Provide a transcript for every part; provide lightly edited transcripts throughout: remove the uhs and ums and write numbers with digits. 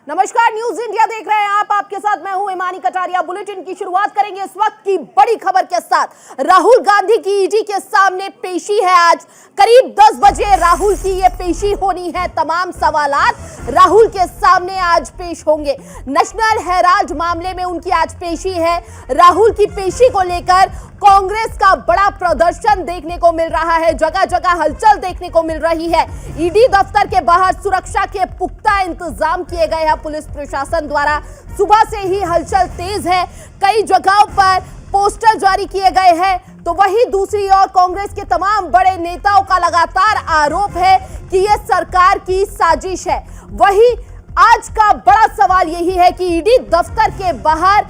नमस्कार, news India देख रहे हैं आप। आपके साथ मैं हूं इमानी कटारिया। बुलेटिन की शुरुआत करेंगे इस वक्त की बड़ी खबर के साथ। राहुल गांधी की ईडी के सामने पेशी है आज। करीब 10 बजे राहुल की ये पेशी होनी है। तमाम सवालात राहुल के सामने आज पेश होंगे। नेशनल हेराल्ड मामले में उनकी आज पेशी है। राहुल की पेशी को लेकर कांग्रेस का बड़ा प्रदर्शन देखने को मिल रहा है। जगह जगह हलचल देखने को मिल रही है। ईडी दफ्तर के बाहर सुरक्षा के पुख्ता इंतजाम किए गए हैं पुलिस प्रशासन द्वारा। सुबह से ही हलचल तेज है। कई जगहों पर पोस्टर जारी किए गए हैं। तो वहीं दूसरी ओर कांग्रेस के तमाम बड़े नेताओं का लगातार आरोप है कि यह सरकार की साजिश है। वहीं आज का बड़ा सवाल यही है कि ईडी दफ्तर के बाहर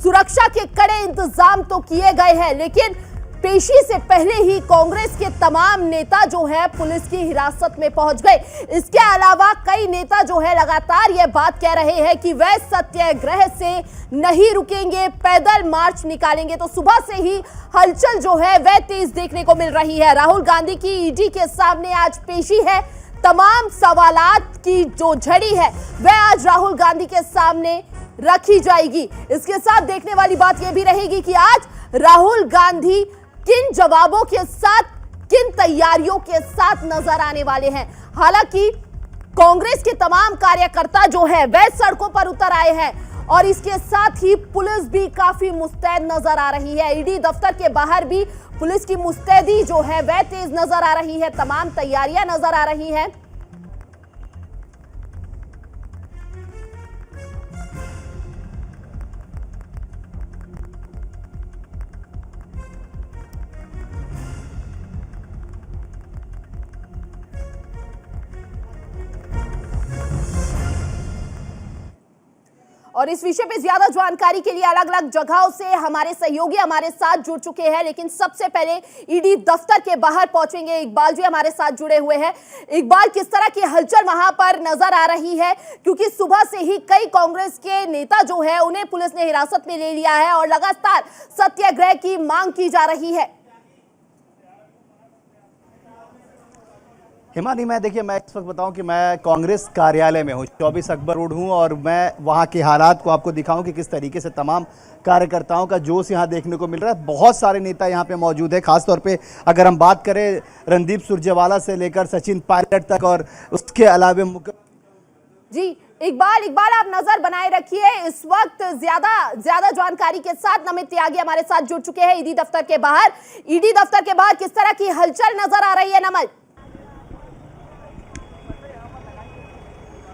सुरक्षा के कड़े इंतजाम तो किए गए हैं, लेकिन पेशी से पहले ही कांग्रेस के तमाम नेता जो है पुलिस की हिरासत में पहुंच गए। इसके अलावा कई नेता जो है लगातार यह बात कह रहे हैं कि वह सत्याग्रह से नहीं रुकेंगे, पैदल मार्च निकालेंगे। तो सुबह से ही हलचल जो है वह तेज देखने को मिल रही है। राहुल गांधी की ईडी के सामने आज पेशी है। तमाम सवालात की जो झड़ी है वह आज राहुल गांधी के सामने रखी जाएगी। इसके साथ देखने वाली बात यह भी रहेगी कि आज राहुल गांधी किन जवाबों के साथ, किन तैयारियों के साथ नजर आने वाले हैं। हालांकि कांग्रेस के तमाम कार्यकर्ता जो है वह सड़कों पर उतर आए हैं और इसके साथ ही पुलिस भी काफी मुस्तैद नजर आ रही है। ईडी दफ्तर के बाहर भी पुलिस की मुस्तैदी जो है वह तेज नजर आ रही है। तमाम तैयारियां नजर आ रही हैं। और इस विषय पे ज्यादा जानकारी के लिए अलग अलग जगहों से हमारे सहयोगी हमारे साथ जुड़ चुके हैं, लेकिन सबसे पहले ईडी दफ्तर के बाहर पहुंचेंगे। इकबाल जी हमारे साथ जुड़े हुए हैं। इकबाल, किस तरह की हलचल वहां पर नजर आ रही है? क्योंकि सुबह से ही कई कांग्रेस के नेता जो है उन्हें पुलिस ने हिरासत में ले लिया है और लगातार सत्याग्रह की मांग की जा रही है। हिमानी, मैं इस वक्त बताऊं कि मैं कांग्रेस कार्यालय में हूं, 24 अकबर रोड हूं और मैं वहां के हालात को आपको दिखाऊं कि किस तरीके से तमाम कार्यकर्ताओं का जोश यहां देखने को मिल रहा है। बहुत सारे नेता यहां पे मौजूद है। खासतौर पे अगर हम बात करें रणदीप सुरजेवाला से लेकर सचिन पायलट तक और उसके अलावा जी इकबाल आप नजर बनाए रखिए। इस वक्त ज्यादा जानकारी के साथ नमित त्यागी हमारे साथ जुड़ चुके हैं ईडी दफ्तर के बाहर। ईडी दफ्तर के बाहर किस तरह की हलचल नजर आ रही है नमित?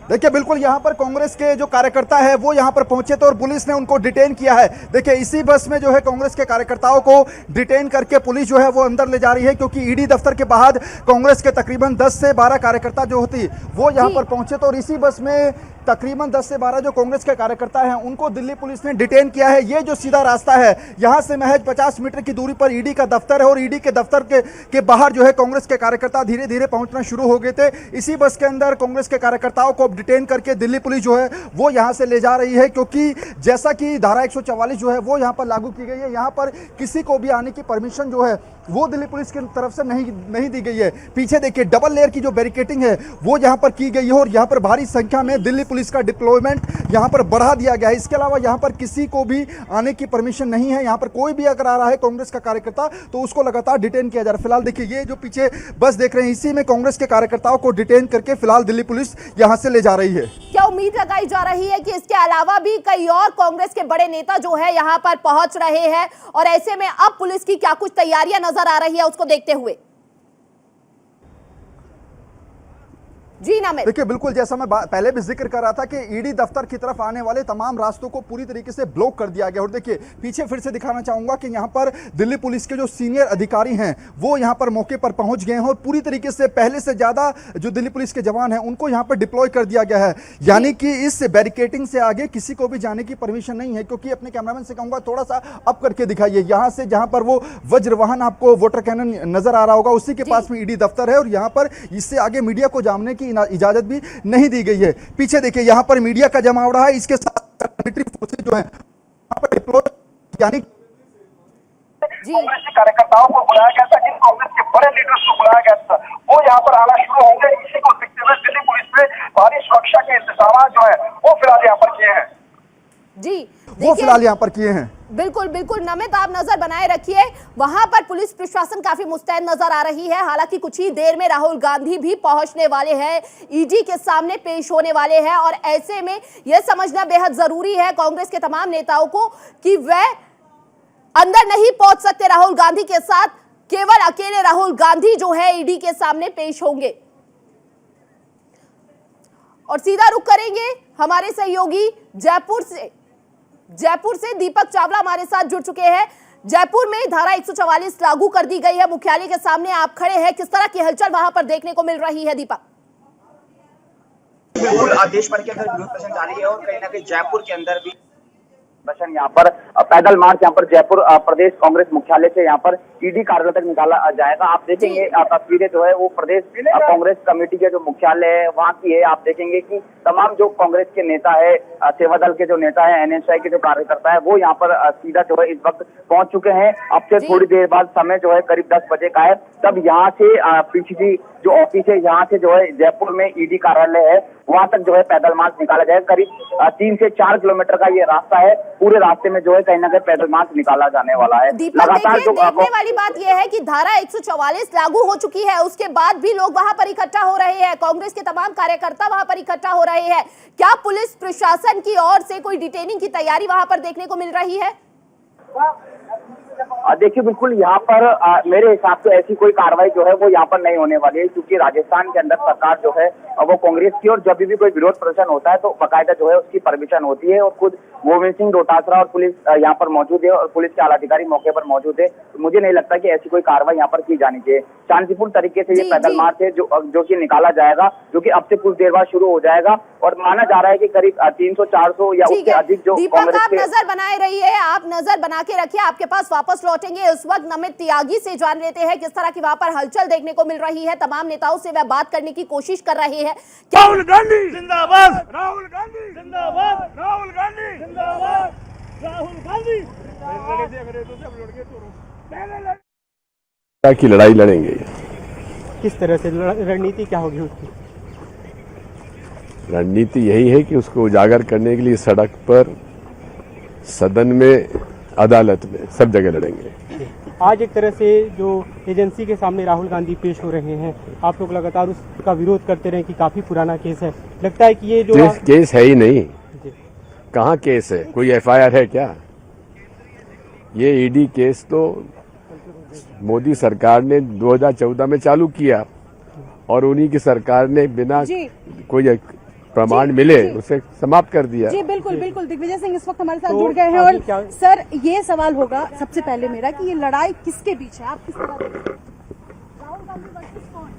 देखिए, बिल्कुल यहाँ पर कांग्रेस के जो कार्यकर्ता है वो यहाँ पर पहुंचे थे और पुलिस ने उनको डिटेन किया है। देखिए, इसी बस में जो है कांग्रेस के कार्यकर्ताओं को डिटेन करके पुलिस जो है वो अंदर ले जा रही है, क्योंकि ईडी दफ्तर के बाहर कांग्रेस के तकरीबन 10 से 12 कार्यकर्ता जो होती वो यहाँ पर पहुंचे थे और इसी बस में तकरीबन 10 से 12 जो कांग्रेस के कार्यकर्ता हैं उनको दिल्ली पुलिस ने डिटेन किया है। ये जो सीधा रास्ता है यहाँ से महज 50 मीटर की दूरी पर ईडी का दफ्तर है और ईडी के दफ्तर के बाहर जो है कांग्रेस के कार्यकर्ता धीरे धीरे पहुंचना शुरू हो गए थे। इसी बस के अंदर कांग्रेस के कार्यकर्ताओं को डिटेन करके दिल्ली पुलिस जो है वो यहाँ से ले जा रही है, क्योंकि जैसा कि धारा 144 जो है वो यहाँ पर लागू की गई है। यहाँ पर किसी को भी आने की परमिशन जो है वो दिल्ली पुलिस की तरफ से नहीं दी गई है। पीछे देखिए, डबल लेयर की जो बैरिकेटिंग है वो यहाँ पर की गई है और यहाँ पर भारी संख्या में दिल्ली पुलिस का डिप्लॉयमेंट यहाँ पर बढ़ा दिया गया है। इसके अलावा यहाँ पर किसी को भी आने की परमिशन नहीं है। यहाँ पर कोई भी अगर आ रहा है कांग्रेस का कार्यकर्ता तो उसको लगातार डिटेन किया जा रहा है। फिलहाल देखिए, ये जो पीछे बस देख रहे हैं इसी में कांग्रेस के कार्यकर्ताओं को डिटेन करके फिलहाल दिल्ली पुलिस यहाँ से ले जा रही है। क्या उम्मीद लगाई जा रही है कि इसके अलावा भी कई और कांग्रेस के बड़े नेता जो है यहाँ पर पहुंच रहे हैं और ऐसे में अब पुलिस की क्या कुछ तैयारियां नजर आ रही है उसको देखते हुए? जी नामित। देखिए, बिल्कुल जैसा मैं पहले भी जिक्र कर रहा था कि ईडी दफ्तर की तरफ आने वाले तमाम रास्तों को पूरी तरीके से ब्लॉक कर दिया गया। और देखिए, पीछे फिर से दिखाना चाहूंगा कि यहाँ पर दिल्ली पुलिस के जो सीनियर अधिकारी हैं वो यहाँ पर मौके पर पहुंच गए हैं और पूरी तरीके से पहले से ज्यादा जो दिल्ली पुलिस के जवान हैं उनको यहाँ पर डिप्लॉय कर दिया गया है। यानी कि इस बैरिकेटिंग से आगे किसी को भी जाने की परमिशन नहीं है, क्योंकि अपने कैमरामैन से कहूंगा थोड़ा सा अप करके दिखाइए। यहाँ से जहां पर वो वज्र वाहन आपको वाटर कैनन नजर आ रहा होगा उसी के पास में ईडी दफ्तर है और यहाँ पर इससे आगे मीडिया को जाने की इजाजत भी नहीं दी गई है। पीछे देखिए, यहाँ पर मीडिया का जमावड़ा है। इसके साथ मिलिट्री फोर्सेज जो है यहाँ पर डिप्लॉय, यानी कांग्रेस के कार्यकर्ताओं को बुलाया गया था, जिन कांग्रेस के बड़े लीडर्स को बुलाया गया था वो यहाँ पर आना शुरू होंगे। इसी को देखते हुए दिल्ली पुलिस में भारी सुरक्षा के इंतजाम जो है वो फिलहाल यहाँ पर किए हैं। जी वो देखिए, फिलहाल यहाँ पर किए हैं। बिल्कुल बिल्कुल नमित, आप नजर बनाए रखिए। वहां पर पुलिस प्रशासन काफी मुस्तैद नजर आ रही है। हालांकि कुछ ही देर में राहुल गांधी भी पहुंचने वाले हैं, ईडी के सामने पेश होने वाले हैं, और ऐसे में यह समझना बेहद जरूरी है कांग्रेस के तमाम नेताओं को कि वह अंदर नहीं पहुंच सकते राहुल गांधी के साथ। केवल अकेले राहुल गांधी जो है ईडी के सामने पेश होंगे। और सीधा रुख करेंगे हमारे सहयोगी जयपुर से दीपक चावला हमारे साथ जुड़ चुके हैं। जयपुर में धारा 144 लागू कर दी गई है, मुख्यालय के सामने आप खड़े हैं, किस तरह की हलचल वहां पर देखने को मिल रही है दीपक? बिल्कुल देश भर के अंदर विरोध प्रदर्शन जारी है और कहीं ना कहीं जयपुर के अंदर भी प्रदर्शन यहाँ पर पैदल मार्च यहाँ पर जयपुर प्रदेश कांग्रेस मुख्यालय से यहाँ पर ईडी कार्यालय तक निकाला जाएगा। आप देखेंगे तस्वीरें जो है वो प्रदेश कांग्रेस कमेटी के जो मुख्यालय है वहाँ की है। आप देखेंगे कि तमाम जो कांग्रेस के नेता है, सेवा दल के जो नेता है, एनएसआई के जो कार्यकर्ता है, वो यहाँ पर सीधा जो है इस वक्त पहुंच चुके हैं। अब से थोड़ी देर बाद समय जो है करीब 10 बजे का है, तब यहाँ से पीछे जो ऑफिस है यहाँ से जो है जयपुर में ईडी कार्यालय है वहां तक जो है पैदल मार्च निकाला जाएगा। करीब 3 से 4 किलोमीटर का ये रास्ता है। पूरे रास्ते में जो है कहीं ना कहीं पैदल मार्च निकाला जाने वाला है। लगातार जो देखने वाली बात यह है कि धारा 144 लागू हो चुकी है, उसके बाद भी लोग वहां पर इकट्ठा हो रहे हैं, कांग्रेस के तमाम कार्यकर्ता वहां पर इकट्ठा हो रहे हैं। क्या पुलिस प्रशासन की ओर से कोई डिटेनिंग की तैयारी वहां पर देखने को मिल रही है? देखिए बिल्कुल यहाँ पर मेरे हिसाब से ऐसी कोई कार्रवाई जो है वो यहाँ पर नहीं होने वाली है, क्योंकि राजस्थान के अंदर सरकार जो है वो कांग्रेस की, और जब भी कोई विरोध प्रदर्शन होता है तो बाकायदा जो है उसकी परमिशन होती है। और खुद गोविंद सिंह डोटासरा और पुलिस यहाँ पर मौजूद है और पुलिस के आला अधिकारी मौके पर मौजूद है। तो मुझे नहीं लगता कि ऐसी कोई कार्रवाई यहाँ पर की जानी चाहिए। शांतिपूर्ण तरीके से ये पैदल मार्च है जो कि निकाला जाएगा, जो कि अब से कुछ देर बाद शुरू हो जाएगा। और माना जा रहा है कि करीब 300-400 या उससे अधिक जो दीपक, आप नजर बनाए रहिए, आप नजर बना के रखिए, आपके पास वापस लौटेंगे। इस वक्त नमित त्यागी से जान लेते हैं किस तरह की वहां पर हलचल देखने को मिल रही है। तमाम नेताओं से वह बात करने की कोशिश कर रहे हैं। राहुल गांधी जिंदाबाद, राहुल गांधी जिंदाबाद, राहुल गांधी जिंदाबाद, राहुल गांधी की लड़ाई लड़ेंगे। किस तरह से रणनीति क्या होगी उसकी? रणनीति यही है कि उसको उजागर करने के लिए सड़क पर, सदन में, अदालत में, सब जगह लड़ेंगे। आज एक तरह से जो एजेंसी के सामने राहुल गांधी पेश हो रहे हैं, आप लोग लगातार उसका विरोध करते रहे कि काफी पुराना केस है, लगता है कि ये जो केस है ही नहीं। कहाँ केस है? कोई एफआईआर है क्या? ये ईडी केस तो मोदी सरकार ने 2014 में चालू किया और उन्हीं की सरकार ने बिना कोई प्रमाण मिले उसे समाप्त कर दिया। जी बिल्कुल बिल्कुल। दिग्विजय सिंह इस वक्त हमारे साथ जुड़ गए हैं। और सर, ये सवाल होगा सबसे पहले मेरा कि ये लड़ाई किसके बीच है, आप किस तरह देखते हैं? राहुल गांधी वर्सेस कौन?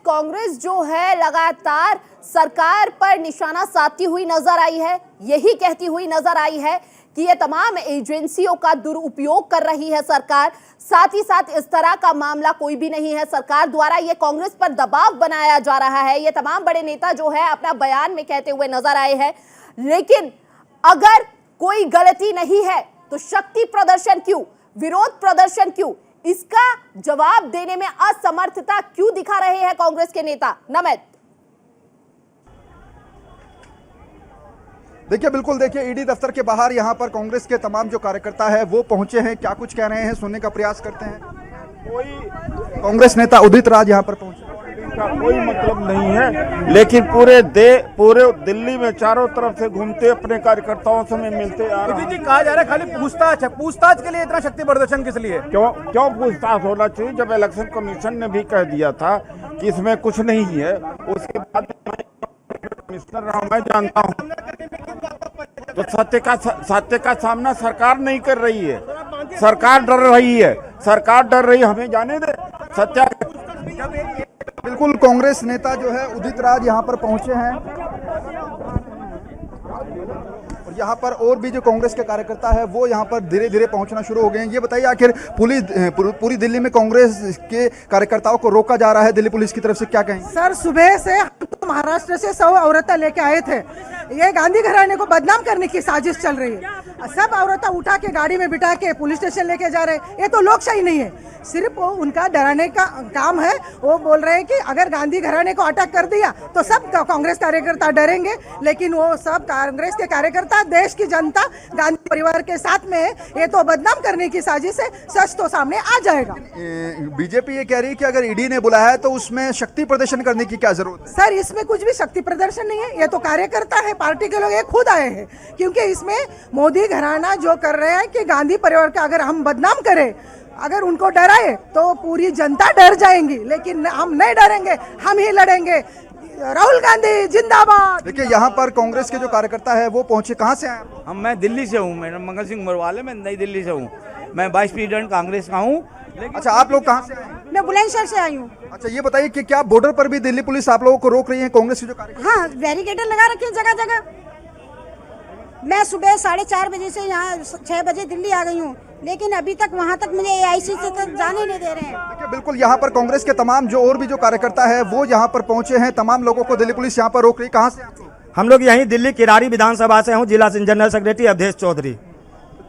कांग्रेस जो है लगातार सरकार पर निशाना साधती हुई नजर आई है, यही कहती हुई नजर आई है कि ये तमाम एजेंसियों का दुरुपयोग कर रही है सरकार। साथ ही साथ इस तरह का मामला कोई भी नहीं है, सरकार द्वारा ये कांग्रेस पर दबाव बनाया जा रहा है। ये तमाम बड़े नेता जो है अपना बयान में कहते हुए नजर आए हैं। लेकिन अगर कोई गलती नहीं है तो शक्ति प्रदर्शन क्यों, विरोध प्रदर्शन क्यों, इसका जवाब देने में असमर्थता क्यों दिखा रहे हैं कांग्रेस के नेता? नमित, देखिए बिल्कुल, देखिए ईडी दफ्तर के बाहर यहाँ पर कांग्रेस के तमाम जो कार्यकर्ता है वो पहुंचे हैं। क्या कुछ कह रहे हैं सुनने का प्रयास करते हैं। कोई कांग्रेस नेता उदित राज यहाँ पर पहुंचे। का कोई मतलब नहीं है, लेकिन पूरे दिल्ली में चारों तरफ से घूमते अपने कार्यकर्ताओं से मिलते आ रहे हैं। जी कहा जा रहा है खाली पूछताछ है, पूछताछ के लिए इतना शक्ति प्रदर्शन किस लिए? क्यों पूछताछ होना चाहिए जब इलेक्शन कमीशन ने भी कह दिया था कि इसमें कुछ नहीं है। उसके बाद कमिश्नर रहा, मैं जानता हूँ। तो सत्य का सामना सरकार नहीं कर रही है, सरकार डर रही है, सरकार डर रही है। हमें जाने दे सत्य। बिल्कुल, कांग्रेस नेता जो है उदित राज यहाँ पर पहुंचे हैं और यहाँ पर और भी जो कांग्रेस के कार्यकर्ता है वो यहाँ पर धीरे धीरे पहुंचना शुरू हो गए हैं। ये बताइए, आखिर पूरी दिल्ली में कांग्रेस के कार्यकर्ताओं को रोका जा रहा है दिल्ली पुलिस की तरफ से, क्या कहें? सर, सुबह से हम तो महाराष्ट्र से 100 औरतें लेके आए थे। ये गांधी घराने को बदनाम करने की साजिश चल रही है। सब औरतें उठा के गाड़ी में बिठा के पुलिस स्टेशन लेके जा रहे हैं। ये तो लोकशाही नहीं है, सिर्फ वो उनका डराने का काम है। वो बोल रहे हैं कि अगर गांधी घराने को अटैक कर दिया तो सब कांग्रेस कार्यकर्ता डरेंगे, लेकिन वो सब कांग्रेस के कार्यकर्ता, देश की जनता गांधी परिवार के साथ में है। ये तो बदनाम करने की साजिश है, सच तो सामने आ जाएगा। बीजेपी ये कह रही है कि अगर ईडी ने बुलाया है तो उसमें शक्ति प्रदर्शन करने की क्या जरूरत है? सर, इसमें कुछ भी शक्ति प्रदर्शन नहीं है, ये तो कार्यकर्ता है, पार्टी के लोग ये खुद आए हैं। क्योंकि इसमें मोदी घराना जो कर रहे हैं कि गांधी परिवार का अगर हम बदनाम करें, अगर उनको डराए तो पूरी जनता डर जाएंगी, लेकिन हम नहीं डरेंगे, हम ही लड़ेंगे। राहुल गांधी जिंदाबाद। देखिए यहाँ पर कांग्रेस के जो कार्यकर्ता है वो पहुंचे, कहाँ से आए? मैं दिल्ली से हूँ, मैं मंगल सिंह मरवाले, मैं नई दिल्ली से हूँ, मैं वाइस प्रेसिडेंट कांग्रेस का हूँ। अच्छा, आप लोग कहाँ से आए? मैं बुलंदशहर से आई हूँ। अच्छा, ये बताइए कि क्या बॉर्डर पर भी दिल्ली पुलिस आप लोगों को रोक रही है, कांग्रेस के जो कार्यकर्ता? हाँ, बैरिकेड लगा रखे हैं जगह जगह। मैं सुबह 4:30 बजे से यहाँ 6 बजे दिल्ली आ गई हूँ, लेकिन अभी तक वहाँ तक मुझे AIC से तक जाने नहीं दे रहे हैं। देखिए, बिल्कुल यहाँ पर कांग्रेस के तमाम जो और भी जो कार्यकर्ता है वो यहाँ पर पहुंचे हैं। तमाम लोगों को दिल्ली पुलिस यहाँ पर रोक रही है। कहाँ से आप लोग? हम लोग यहीं दिल्ली किरारी विधानसभा से हूँ, जिला जनरल सेक्रेटरी अवधेश चौधरी।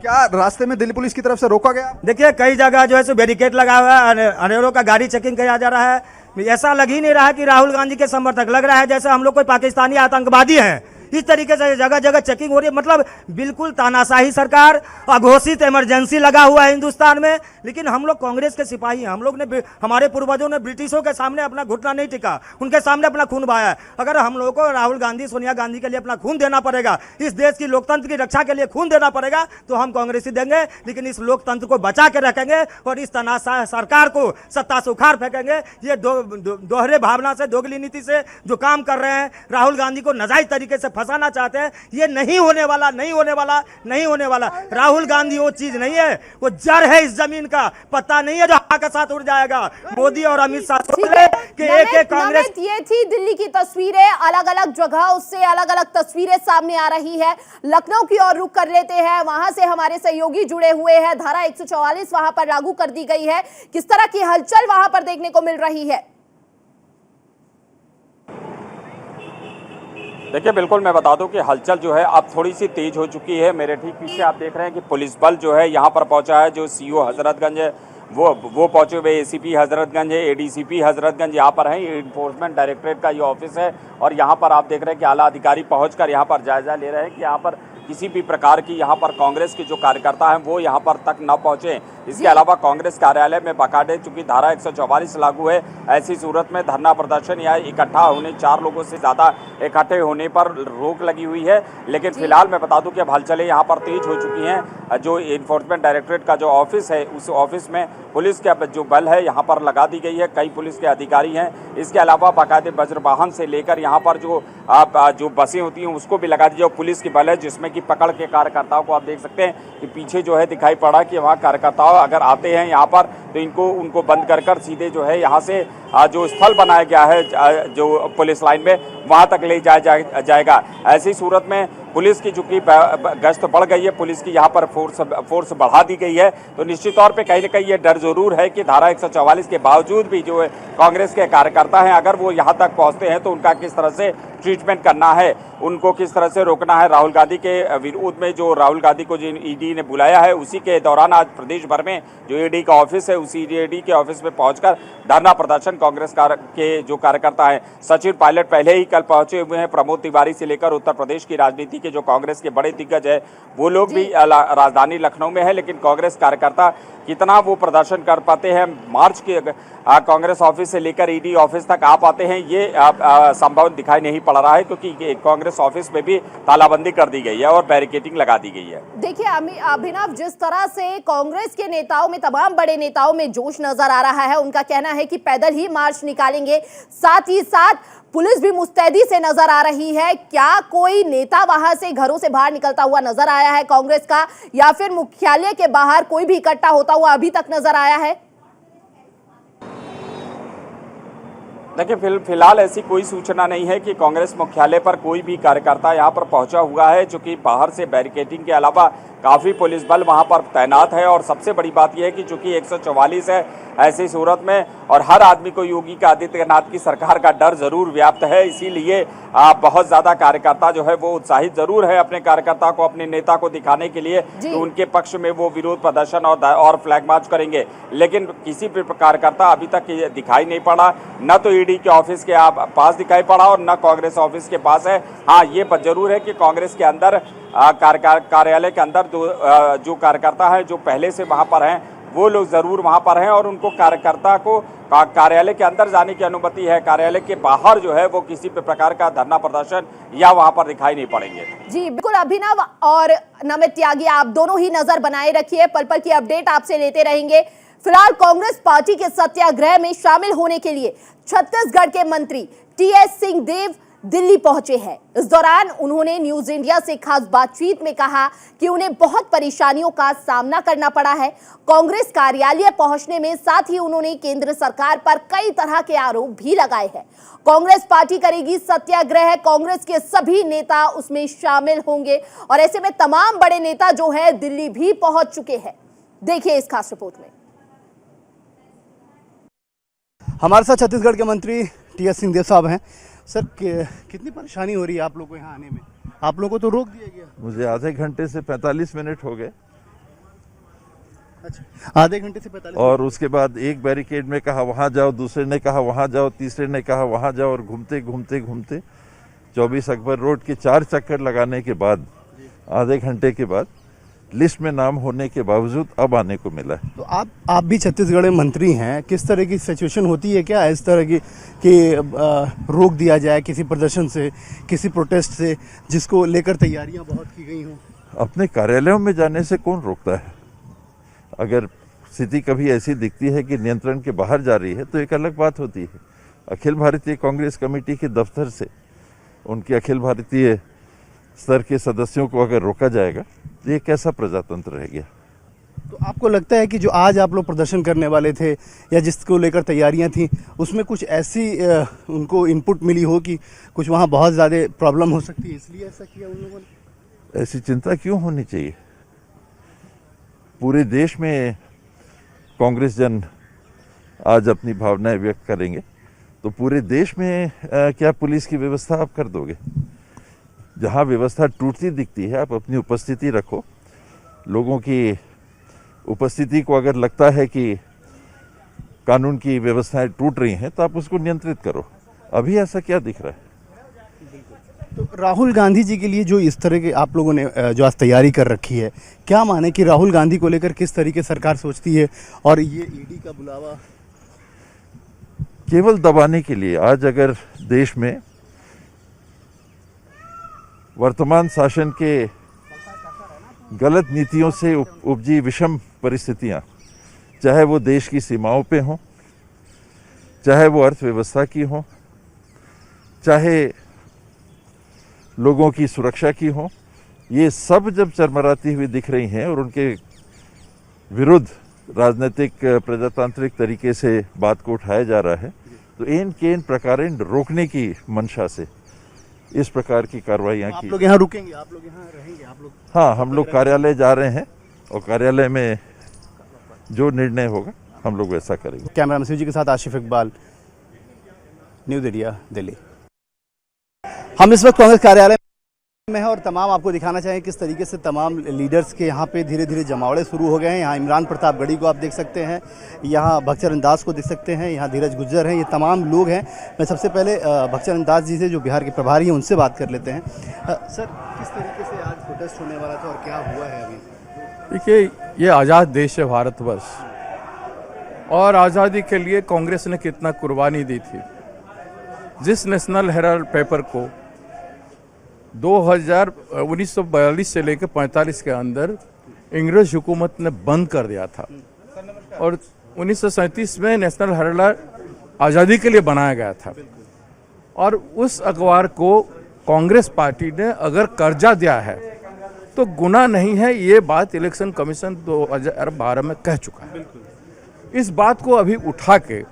क्या रास्ते में दिल्ली पुलिस की तरफ से रोका गया? देखिए, कई जगह जो है सो बैरिकेड लगा हुआ है, अनेरों का गाड़ी चेकिंग किया जा रहा है। ऐसा लग ही नहीं रहा कि राहुल गांधी के समर्थक, लग रहा है जैसे हम लोग कोई पाकिस्तानी आतंकवादी हैं। इस तरीके से जगह जगह चेकिंग हो रही है, मतलब बिल्कुल तानाशाही सरकार, अघोषित इमरजेंसी लगा हुआ है हिंदुस्तान में। लेकिन हम लोग कांग्रेस के सिपाही हैं, हम लोग ने, हमारे पूर्वजों ने ब्रिटिशों के सामने अपना घुटना नहीं टिका, उनके सामने अपना खून बहाया है। अगर हम लोगों को राहुल गांधी, सोनिया गांधी के लिए अपना खून देना पड़ेगा, इस देश की लोकतंत्र की रक्षा के लिए खून देना पड़ेगा, तो हम कांग्रेसी देंगे। लेकिन इस लोकतंत्र को बचा के रखेंगे और इस तानाशाह सरकार को सत्ता से उखाड़ फेंकेंगे। ये दोहरे भावना से, दोगली नीति से जो काम कर रहे हैं, राहुल गांधी को नाजायज तरीके से फंसाना चाहते हैं, ये नहीं होने वाला, नहीं होने वाला, नहीं होने वाला। राहुल गांधी वो चीज नहीं है, वो जड़ है इस जमीन का, पत्ता नहीं है जो हवा के साथ उड़ जाएगा। मोदी और अमित शाह कि एक कांग्रेस। ये थी दिल्ली की तस्वीरें, अलग अलग जगह उससे अलग अलग तस्वीरें सामने आ रही है। लखनऊ की ओर रुख कर लेते हैं, वहां से हमारे सहयोगी जुड़े हुए हैं। धारा 144 वहां पर लागू कर दी गई है, किस तरह की हलचल वहां पर देखने को मिल रही है? देखिए, बिल्कुल मैं बता दूं कि हलचल जो है अब थोड़ी सी तेज हो चुकी है। मेरे ठीक पीछे आप देख रहे हैं कि पुलिस बल जो है यहाँ पर पहुंचा है। जो CO हजरतगंज है वो पहुंचे हुए, ACP हजरतगंज है, ADCP हजरतगंज यहाँ पर है। इन्फोर्समेंट डायरेक्टरेट का ये ऑफिस है और यहाँ पर आप देख रहे हैं कि आला अधिकारी पहुंचकर यहाँ पर जायजा ले रहे हैं कि यहाँ पर किसी भी प्रकार की यहाँ पर कांग्रेस के जो कार्यकर्ता हैं वो यहाँ पर तक न पहुँचे। इसके अलावा कांग्रेस कार्यालय में बाकायदे चूंकि धारा 144 लागू है, ऐसी सूरत में धरना प्रदर्शन या इकट्ठा होने, 4 लोगों से ज़्यादा इकट्ठे होने पर रोक लगी हुई है। लेकिन फिलहाल मैं बता दूं कि अब हलचलें यहाँ पर तेज हो चुकी हैं। जो इन्फोर्समेंट डायरेक्टरेट का जो ऑफिस है, उस ऑफिस में पुलिस का जो बल है यहाँ पर लगा दी गई है, कई पुलिस के अधिकारी हैं। इसके अलावा बाकायदे वज्र वाहन से लेकर यहाँ पर जो बसें होती हैं उसको भी लगा दी और पुलिस की बल है, जिसमें कि पकड़ के कार्यकर्ताओं को आप देख सकते हैं कि पीछे जो है दिखाई पड़ा कि वहाँ कार्यकर्ताओं अगर आते हैं यहाँ पर तो उनको बंद कर सीधे जो है यहाँ से जो स्थल बनाया गया है जो पुलिस लाइन में, वहाँ तक ले जाया जाएगा। ऐसी सूरत में पुलिस की चूंकि गश्त बढ़ गई है, पुलिस की यहाँ पर फोर्स बढ़ा दी गई है, तो निश्चित तौर पे कहीं ना कहीं ये डर जरूर है कि धारा 144 के बावजूद भी जो है कांग्रेस के कार्यकर्ता हैं, अगर वो यहाँ तक पहुँचते हैं तो उनका किस तरह से ट्रीटमेंट करना है, उनको किस तरह से रोकना है। राहुल गांधी के विरोध में जो राहुल गांधी को जो ईडी ने बुलाया है, उसी के दौरान आज प्रदेश भर में जो ईडी का ऑफिस है, उसी ईडी के ऑफिस में पहुंचकर धरना प्रदर्शन कांग्रेस के जो कार्यकर्ता हैं, सचिन पायलट पहले ही कल पहुंचे हुए हैं। प्रमोद तिवारी से लेकर उत्तर प्रदेश की राजनीति के जो कांग्रेस के बड़े दिग्गज है वो लोग भी राजधानी लखनऊ में है। लेकिन कांग्रेस कार्यकर्ता कितना वो प्रदर्शन कर पाते हैं, मार्च के कांग्रेस ऑफिस से लेकर ईडी ऑफिस तक आ पाते हैं, ये संभव दिखाई नहीं पड़ रहा है, क्योंकि कांग्रेस ऑफिस में भी तालाबंदी कर दी गई है और बैरिकेडिंग लगा दी गई है। देखिए अभिनव, जिस तरह से कांग्रेस के नेताओं में, तमाम बड़े नेताओं में जोश नजर आ रहा है, उनका कहना है कि पैदल ही मार्च निकालेंगे, साथ ही साथ पुलिस भी मुस्तैदी से नजर आ रही है। क्या कोई नेता वहां से घरों से बाहर निकलता हुआ नजर आया है कांग्रेस का, या फिर मुख्यालय के बाहर कोई भी इकट्ठा होता हुआ अभी तक नजर आया है? देखिए, फिलहाल ऐसी कोई सूचना नहीं है कि कांग्रेस मुख्यालय पर कोई भी कार्यकर्ता यहां पर पहुंचा हुआ है, चूंकि बाहर से बैरिकेडिंग के अलावा काफ़ी पुलिस बल वहां पर तैनात है। और सबसे बड़ी बात यह है कि चूंकि 144 है, ऐसी सूरत में और हर आदमी को योगी आदित्यनाथ की सरकार का डर जरूर व्याप्त है। इसीलिए बहुत ज्यादा कार्यकर्ता जो है वो उत्साहित जरूर है अपने कार्यकर्ता को, अपने नेता को दिखाने के लिए कि उनके पक्ष में वो विरोध प्रदर्शन और फ्लैग मार्च करेंगे। लेकिन किसी भी कार्यकर्ता अभी तक दिखाई नहीं पड़ा, न तो ईडी के ऑफिस के पास दिखाई पड़ा और न कांग्रेस ऑफिस के पास है। हाँ, ये जरूर है कि कांग्रेस के अंदर कार्यालय के अंदर जो कार्यकर्ता है जो पहले से वहां पर हैं वो लोग जरूर वहां पर हैं और उनको कार्यकर्ता को कार्यालय के अंदर जाने की अनुमति है। कार्यालय के बाहर जो है वो किसी भी प्रकार का धरना प्रदर्शन या वहां पर दिखाई नहीं पड़ेंगे। जी बिल्कुल, अभिनव और नमित त्यागी आप दोनों ही नजर बनाए रखिए, पल पल की अपडेट आपसे लेते रहेंगे। फिलहाल कांग्रेस पार्टी के सत्याग्रह में शामिल होने के लिए छत्तीसगढ़ के मंत्री टीएस सिंहदेव दिल्ली पहुंचे हैं। इस दौरान उन्होंने न्यूज इंडिया से खास बातचीत में कहा कि उन्हें बहुत परेशानियों का सामना करना पड़ा है कांग्रेस कार्यालय पहुंचने में। साथ ही उन्होंने केंद्र सरकार पर कई तरह के आरोप भी लगाए हैं। कांग्रेस पार्टी करेगी सत्याग्रह, कांग्रेस के सभी नेता उसमें शामिल होंगे और ऐसे में तमाम बड़े नेता जो है दिल्ली भी पहुंच चुके हैं। देखिए इस खास रिपोर्ट में। हमारे साथ छत्तीसगढ़ के मंत्री टीएस सिंहदेव साहब हैं। सर, कितनी परेशानी हो रही है आप लोगों को यहाँ आने में? आप लोगों को तो रोक दिया गया। मुझे आधे घंटे से 45 मिनट हो गए। अच्छा, आधे घंटे से 45 और उसके बाद एक बैरिकेड में कहा वहां जाओ, दूसरे ने कहा वहां जाओ, तीसरे ने कहा वहां जाओ और घूमते घूमते घूमते 24 अकबर रोड के 4 चक्कर लगाने के बाद आधे घंटे के बाद लिस्ट में नाम होने के बावजूद अब आने को मिला है। तो आप भी छत्तीसगढ़ में मंत्री हैं, किस तरह की सिचुएशन होती है क्या इस तरह की रोक दिया जाए किसी प्रदर्शन से, किसी प्रोटेस्ट से, जिसको लेकर तैयारियां बहुत की गई हों? अपने कार्यालयों में जाने से कौन रोकता है? अगर स्थिति कभी ऐसी दिखती है कि नियंत्रण के बाहर जा रही है तो एक अलग बात होती है। अखिल भारतीय कांग्रेस कमेटी के दफ्तर से उनके अखिल भारतीय स्तर के सदस्यों को अगर रोका जाएगा तो ये कैसा प्रजातंत्र रह गया? तो आपको लगता है कि जो आज आप लोग प्रदर्शन करने वाले थे या जिसको लेकर तैयारियां थी उसमें कुछ ऐसी उनको इनपुट मिली हो कि कुछ वहां बहुत ज़्यादा प्रॉब्लम हो सकती है, इसलिए ऐसा किया उन लोगों ने? ऐसी चिंता क्यों होनी चाहिए? पूरे देश में कांग्रेस जन आज अपनी भावनाएं व्यक्त करेंगे तो पूरे देश में क्या पुलिस की व्यवस्था आप कर दोगे? जहां व्यवस्था टूटती दिखती है आप अपनी उपस्थिति रखो। लोगों की उपस्थिति को अगर लगता है कि कानून की व्यवस्थाएं टूट रही हैं तो आप उसको नियंत्रित करो। अभी ऐसा क्या दिख रहा है? तो राहुल गांधी जी के लिए जो इस तरह के आप लोगों ने जो आज तैयारी कर रखी है, क्या माने कि राहुल गांधी को लेकर किस तरीके सरकार सोचती है और ये ईडी का बुलावा केवल दबाने के लिए? आज अगर देश में वर्तमान शासन के गलत नीतियों से उपजी विषम परिस्थितियां, चाहे वो देश की सीमाओं पे हों, चाहे वो अर्थव्यवस्था की हों, चाहे लोगों की सुरक्षा की हो, ये सब जब चरमराती हुई दिख रही हैं और उनके विरुद्ध राजनीतिक प्रजातांत्रिक तरीके से बात को उठाया जा रहा है तो इन के इन प्रकारेण रोकने की मंशा से इस प्रकार की कार्रवाइयाँ की। आप लोग यहाँ रुकेंगे, आप लोग यहाँ रहेंगे, आप लोग? हाँ, हम लोग कार्यालय जा रहे हैं और कार्यालय में जो निर्णय होगा हम लोग वैसा करेंगे। कैमरा मैन जी के साथ आशिफ इकबाल, न्यूज इंडिया, दिल्ली। हम इस वक्त कांग्रेस कार्यालय में है और तमाम आपको दिखाना चाहें किस तरीके से तमाम लीडर्स के यहाँ पे धीरे धीरे जमावड़े शुरू हो गए हैं। यहाँ इमरान प्रतापगढ़ी को आप देख सकते हैं, यहाँ भगचरण दास को देख सकते हैं, यहाँ धीरज गुज्जर हैं, ये तमाम लोग हैं। मैं सबसे पहले भगचरण दास जी से जो बिहार के प्रभारी हैं उनसे बात कर लेते हैं। सर, किस तरीके से आज प्रोटेस्ट होने वाला था और क्या हुआ है अभी? देखिए, ये आज़ाद देश है भारतवर्ष और आज़ादी के लिए कांग्रेस ने कितना कुर्बानी दी थी। जिस नेशनल हेराल्ड पेपर को 1942 से लेकर 45 के अंदर अंग्रेज हुकूमत ने बंद कर दिया था और 1937 में नेशनल हेराल्ड आज़ादी के लिए बनाया गया था और उस अखबार को कांग्रेस पार्टी ने अगर कर्जा दिया है तो गुनाह नहीं है। ये बात इलेक्शन कमीशन 2012 में कह चुका है। इस बात को अभी उठा के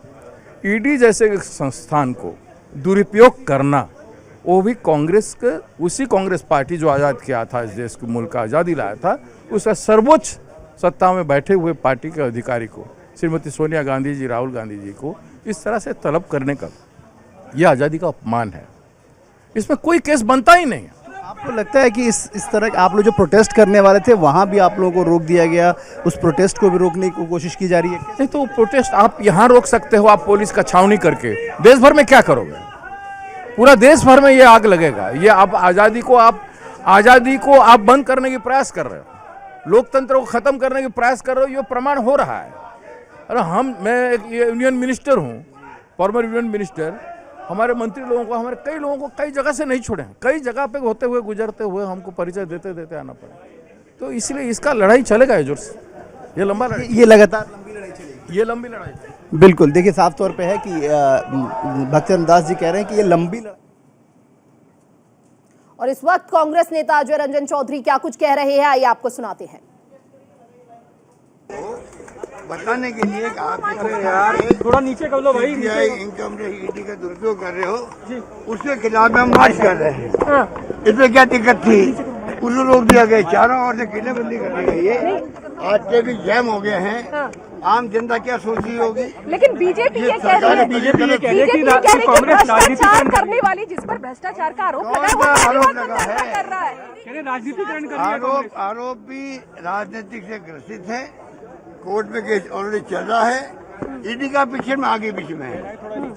ईडी जैसे संस्थान को दुरुपयोग करना, वो भी कांग्रेस के, उसी कांग्रेस पार्टी जो आज़ाद किया था, इस देश को, मुल्क का आज़ादी लाया था, उसका सर्वोच्च सत्ता में बैठे हुए पार्टी के अधिकारी को श्रीमती सोनिया गांधी जी, राहुल गांधी जी को इस तरह से तलब करने का यह आज़ादी का अपमान है। इसमें कोई केस बनता ही नहीं। आपको लगता है कि इस तरह आप लोग जो प्रोटेस्ट करने वाले थे वहाँ भी आप लोगों को रोक दिया गया, उस प्रोटेस्ट को भी रोकने की कोशिश की जा रही है? नहीं तो प्रोटेस्ट आप यहाँ रोक सकते हो, आप पुलिस का छावनी करके। देश भर में क्या करोगे? पूरा देश भर में ये आग लगेगा। ये आप आज़ादी को आप बंद करने की प्रयास कर रहे हो, लोकतंत्र को खत्म करने की प्रयास कर रहे हो। ये प्रमाण हो रहा है। अरे मैं एक यूनियन मिनिस्टर हूँ, फॉर्मर यूनियन मिनिस्टर। हमारे मंत्री लोगों को, हमारे कई लोगों को कई जगह से नहीं छोड़े, कई जगह पे होते हुए गुजरते हुए हमको परिचय देते देते आना पड़ा। तो इसलिए इसका लड़ाई चलेगा जोर से। ये लंबा लड़ाई, ये लगातार लंबी लड़ाई चलेगी। ये लंबी लड़ाई बिल्कुल। देखिए साफ तौर पे है कि भक्तचरण दास जी कह रहे हैं कि ये लंबी लड़ाई। और इस वक्त कांग्रेस नेता अजय रंजन चौधरी क्या कुछ कह रहे हैं, आइए आपको सुनाते हैं। बताने के लिए कि आप यार थोड़ा नीचे कर लो भाई। इनकम टैक्स ईडी का दुरुपयोग कर रहे हो, उसके खिलाफ हम मार्च कर रहे हैं। इसमें क्या दिक्कत थी? उल्लू रोक दिया गया, चारों ओर से किलेबंदी कर दी गई है। आज के भी जैम हो गए हैं। आम जनता क्या सोच रही होगी? लेकिन बीजेपी ये कह रही है, बीजेपी ये कह रही है कि भ्रष्टाचार करने वाली, जिस पर भ्रष्टाचार का आरोप लगा है, आरोप लगा है, कर रहा है। राजनीतिकरण कर रही है। आरोप भी राजनीतिक से ग्रसित है। कोर्ट में केस ऑलरेडी चल रहा है। ईडी का पीछे में आगे पीछे में है।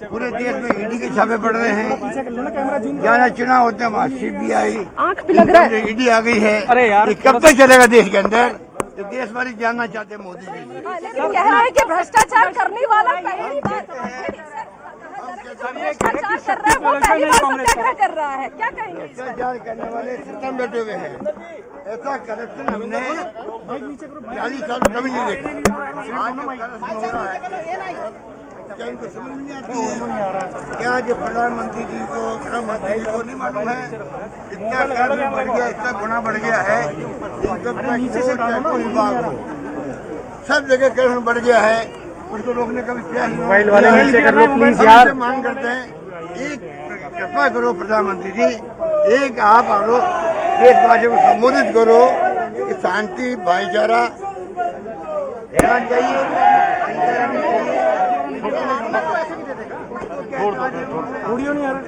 पूरे देश में ईडी के छापे पड़ रहे हैं। जहाँ चुनाव होते हैं वहाँ CBI, आंख भी लग रहा है। ईडी आ गई है। अरे यार, कब तक चलेगा देश के अंदर? तो देश वाले जानना चाहते हैं मोदी जी से। लेकिन कह रहा है कि भ्रष्टाचार करने वाला पहली बार भ्रष्टाचार कर रहा है, वो पहली बार सत्याग्रह कर रहा है। क्या कहेंगे? भ्रष्टाचार करने वाले सिस्टम बैठे हुए हैं। ऐसा करप्शन हमने 40 साल कभी नहीं देखा। क्या इनको समझ नहीं आती? क्या जो प्रधानमंत्री जी को, गृह मंत्री जी को नहीं मालूम है? इतना कर्म बढ़ गया, इतना गुना बढ़ गया है। इनकम टैक्स हो, विभाग हो, सब जगह कर्म बढ़ गया है। उसको रोकने का भी प्रयास मोबाइल वाले नीचे कर लो प्लीज यार। मांग करते हैं, एक कृपा करो प्रधानमंत्री जी, एक आप और देशवासियों को संबोधित करो कि शांति भाईचारा रहना चाहिए। वीडियो नहीं आ रहा।